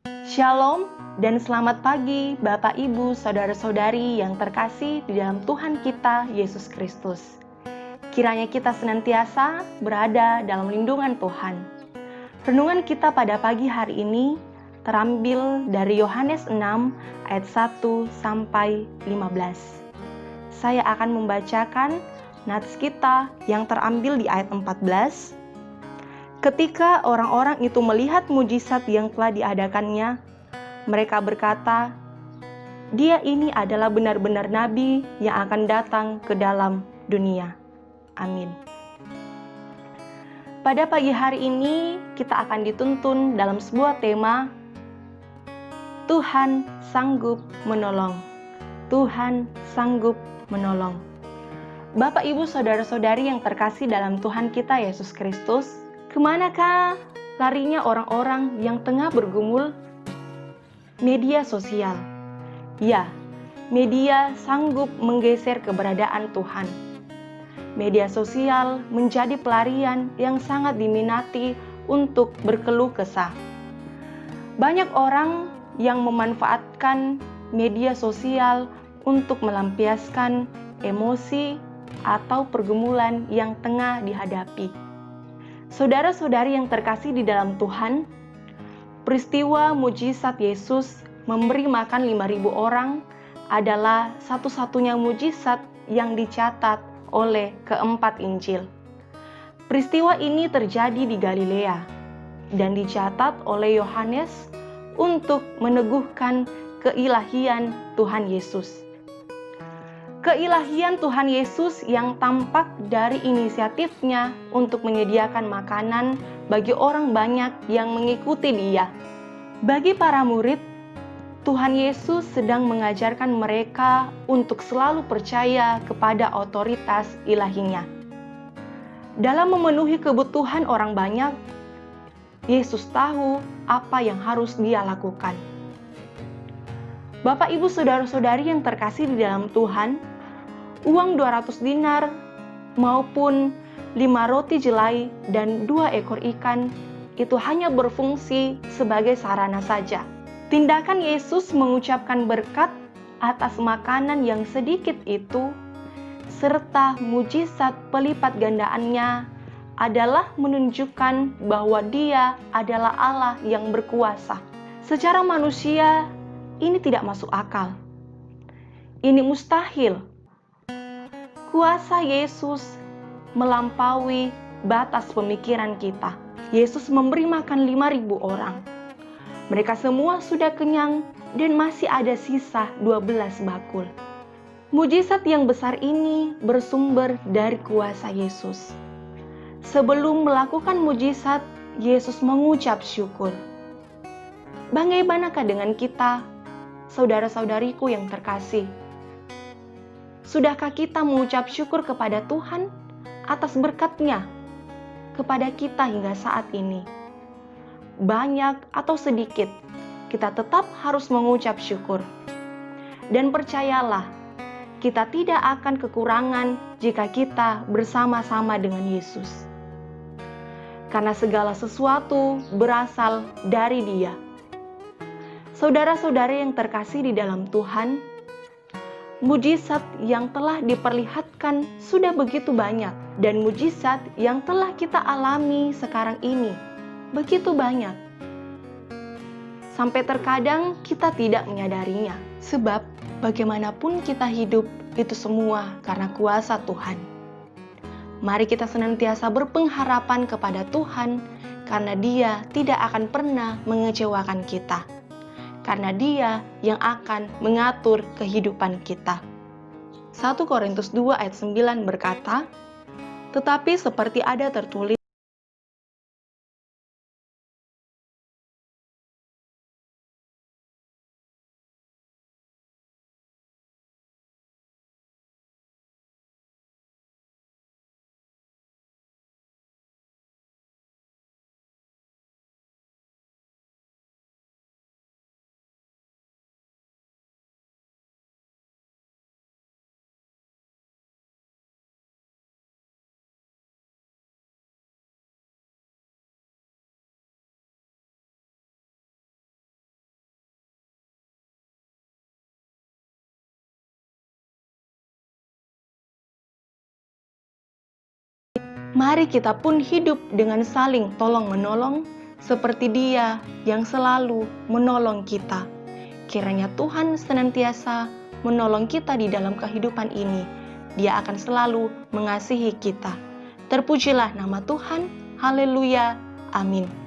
Shalom dan selamat pagi Bapak Ibu Saudara-saudari yang terkasih di dalam Tuhan kita Yesus Kristus. Kiranya kita senantiasa berada dalam lindungan Tuhan. Renungan kita pada pagi hari ini terambil dari Yohanes 6 ayat 1 sampai 15. Saya akan membacakan nats kita yang terambil di ayat 14. Ketika orang-orang itu melihat mujizat yang telah diadakannya, mereka berkata, "Dia ini adalah benar-benar nabi yang akan datang ke dalam dunia." Amin. Pada pagi hari ini kita akan dituntun dalam sebuah tema, Tuhan sanggup menolong. Tuhan sanggup menolong. Bapak, Ibu, Saudara-saudari yang terkasih dalam Tuhan kita Yesus Kristus, kemanakah larinya orang-orang yang tengah bergumul? Media sosial. Ya, media sanggup menggeser keberadaan Tuhan. Media sosial menjadi pelarian yang sangat diminati untuk berkeluh kesah. Banyak orang yang memanfaatkan media sosial untuk melampiaskan emosi atau pergumulan yang tengah dihadapi. Saudara-saudari yang terkasih di dalam Tuhan, peristiwa mujizat Yesus memberi makan 5.000 orang adalah satu-satunya mujizat yang dicatat oleh keempat Injil. Peristiwa ini terjadi di Galilea dan dicatat oleh Yohanes untuk meneguhkan keilahian Tuhan Yesus. Keilahian Tuhan Yesus yang tampak dari inisiatifnya untuk menyediakan makanan bagi orang banyak yang mengikuti Dia. Bagi para murid, Tuhan Yesus sedang mengajarkan mereka untuk selalu percaya kepada otoritas ilahinya. Dalam memenuhi kebutuhan orang banyak, Yesus tahu apa yang harus Dia lakukan. Bapak, Ibu, Saudara-saudari yang terkasih di dalam Tuhan, uang 200 dinar maupun 5 roti jelai dan 2 ekor ikan itu hanya berfungsi sebagai sarana saja. Tindakan Yesus mengucapkan berkat atas makanan yang sedikit itu serta mujizat pelipat gandaannya adalah menunjukkan bahwa Dia adalah Allah yang berkuasa. Secara manusia, ini tidak masuk akal. Ini mustahil. Kuasa Yesus melampaui batas pemikiran kita. Yesus memberi makan 5.000 orang. Mereka semua sudah kenyang dan masih ada sisa 12 bakul. Mujizat yang besar ini bersumber dari kuasa Yesus. Sebelum melakukan mujizat, Yesus mengucap syukur. Bagaimanakah dengan kita, saudara-saudariku yang terkasih? Sudahkah kita mengucap syukur kepada Tuhan atas berkat-Nya kepada kita hingga saat ini? Banyak atau sedikit, kita tetap harus mengucap syukur. Dan percayalah, kita tidak akan kekurangan jika kita bersama-sama dengan Yesus. Karena segala sesuatu berasal dari Dia. Saudara-saudari yang terkasih di dalam Tuhan, mujizat yang telah diperlihatkan sudah begitu banyak, dan mujizat yang telah kita alami sekarang ini begitu banyak. Sampai terkadang kita tidak menyadarinya, sebab bagaimanapun kita hidup, itu semua karena kuasa Tuhan. Mari kita senantiasa berpengharapan kepada Tuhan, karena Dia tidak akan pernah mengecewakan kita. Karena Dia yang akan mengatur kehidupan kita. 1 Korintus 2 ayat 9 berkata, "Tetapi seperti ada tertulis, Mari kita pun hidup dengan saling tolong-menolong, seperti Dia yang selalu menolong kita. Kiranya Tuhan senantiasa menolong kita di dalam kehidupan ini. Dia akan selalu mengasihi kita. Terpujilah nama Tuhan. Haleluya. Amin.